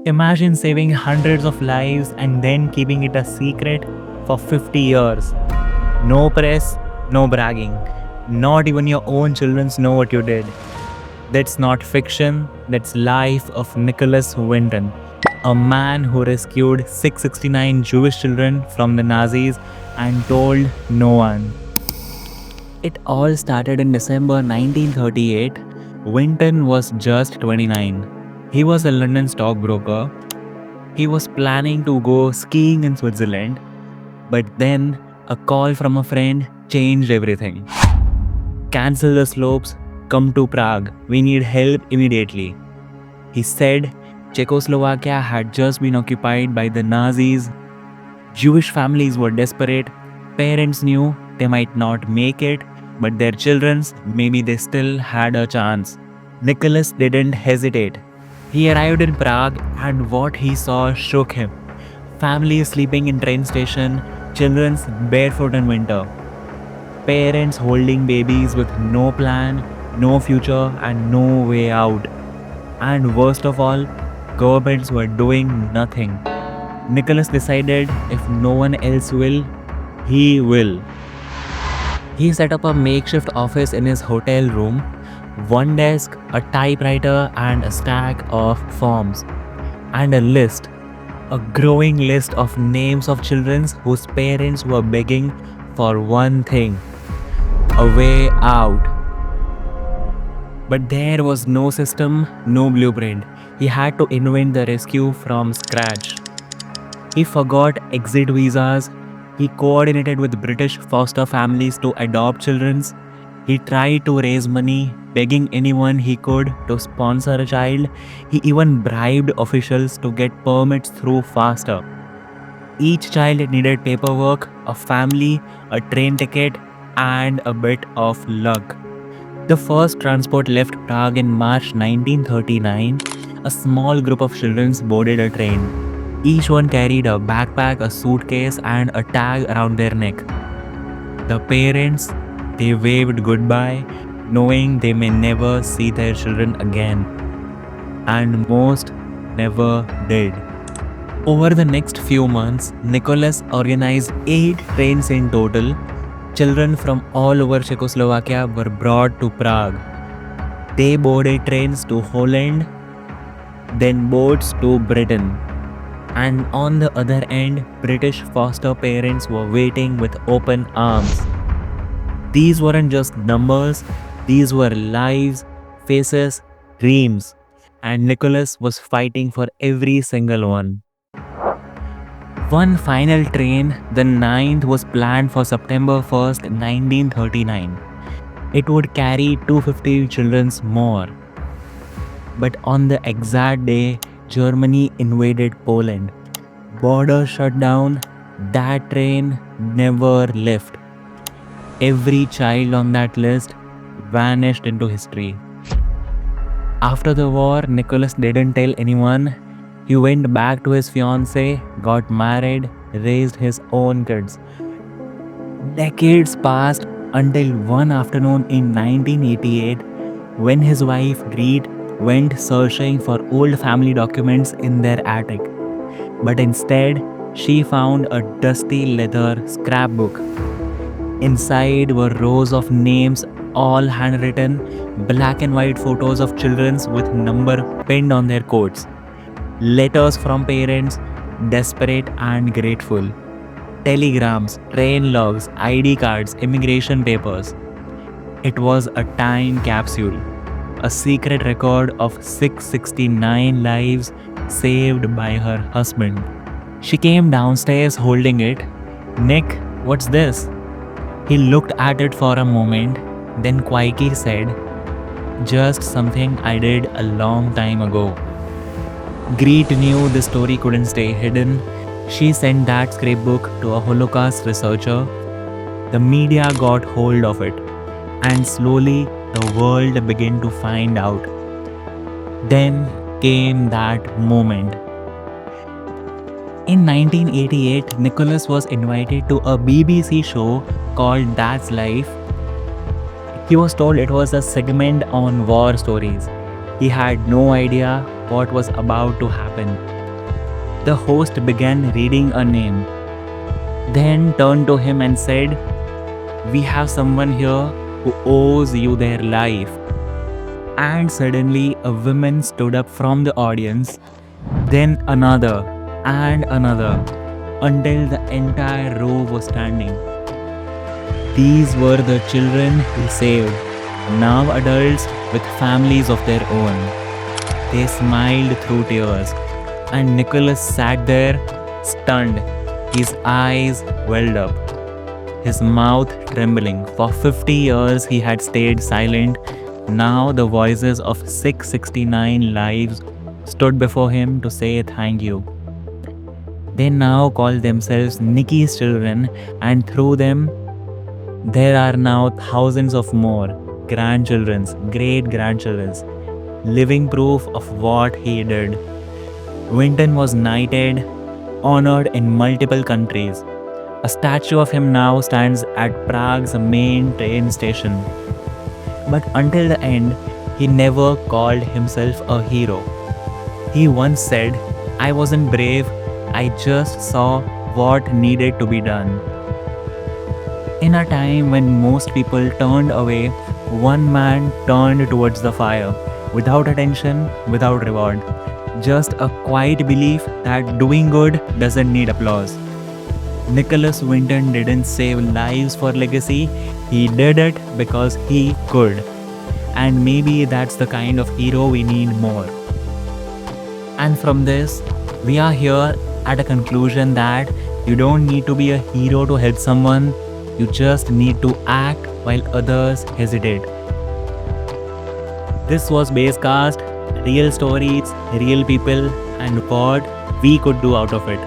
Imagine saving hundreds of lives and then keeping it a secret for 50 years. No press, no bragging. Not even your own children know what you did. That's not fiction, that's life of Nicholas Winton, a man who rescued 669 Jewish children from the Nazis and told no one. It all started in December 1938. Winton was just 29. He was a London stockbroker. He was planning to go skiing in Switzerland, but then a call from a friend changed everything. Cancel the slopes, come to Prague. We need help immediately. He said Czechoslovakia had just been occupied by the Nazis. Jewish families were desperate. Parents knew they might not make it, but their children's, maybe they still had a chance. Nicholas didn't hesitate. He arrived in Prague and what he saw shook him. Families sleeping in train station, children barefoot in winter. Parents holding babies with no plan, no future, and no way out. And worst of all, governments were doing nothing. Nicholas decided if no one else will, he will. He set up a makeshift office in his hotel room, one desk, a typewriter, and a stack of forms. And a list, a growing list of names of children whose parents were begging for one thing: a way out. But there was no system, no blueprint. He had to invent the rescue from scratch. He forgot exit visas. He coordinated with British foster families to adopt children. He tried to raise money, begging anyone he could to sponsor a child. He even bribed officials to get permits through faster. Each child needed paperwork, a family, a train ticket, and a bit of luck. The first transport left Prague in March 1939. A small group of children boarded a train. Each one carried a backpack, a suitcase, and a tag around their neck. The parents, they waved goodbye, knowing they may never see their children again. And most never did. Over the next few months, Nicholas organized 8 trains in total. Children from all over Czechoslovakia were brought to Prague. They boarded trains to Holland, then boats to Britain. And on the other end, British foster parents were waiting with open arms. These weren't just numbers, these were lives, faces, dreams. And Nicholas was fighting for every single one. One final train, the 9th, was planned for September 1st, 1939. It would carry 250 children more. But on the exact day, Germany invaded Poland. Borders shut down. That train never left. Every child on that list vanished into history. After the war, Nicholas didn't tell anyone. He went back to his fiancée, got married, raised his own kids. Decades passed until one afternoon in 1988 when his wife Greet went searching for old family documents in their attic. But instead, she found a dusty leather scrapbook. Inside were rows of names, all handwritten, black and white photos of children with number pinned on their coats. Letters from parents, desperate and grateful. Telegrams, train logs, ID cards, immigration papers. It was a time capsule, a secret record of 669 lives saved by her husband. She came downstairs holding it. "Nick, what's this?" He looked at it for a moment, then quietly said, "Just something I did a long time ago." Greet knew the story couldn't stay hidden. She sent that scrapbook to a Holocaust researcher. The media got hold of it, and slowly the world began to find out. Then came that moment. In 1988, Nicholas was invited to a BBC show called That's Life. He was told it was a segment on war stories. He had no idea what was about to happen. The host began reading a name, then turned to him and said, "We have someone here who owes you their life." And suddenly, a woman stood up from the audience, then another and another, until the entire row was standing. These were the children he saved, now adults with families of their own. They smiled through tears, and Nicholas sat there, stunned, his eyes welled up, his mouth trembling. For 50 years he had stayed silent. Now the voices of 669 lives stood before him to say thank you. They now call themselves Nicky's children, and through them, there are now thousands of more grandchildren's, great grandchildren's, living proof of what he did. Winton was knighted, honored in multiple countries. A statue of him now stands at Prague's main train station. But until the end, he never called himself a hero. He once said, "I wasn't brave, I just saw what needed to be done." In a time when most people turned away, one man turned towards the fire, without attention, without reward. Just a quiet belief that doing good doesn't need applause. Nicholas Winton didn't save lives for legacy, he did it because he could. And maybe that's the kind of hero we need more. And from this, we are here at a conclusion that you don't need to be a hero to help someone, you just need to act while others hesitate. This was Basecast, real stories, real people, and what we could do out of it.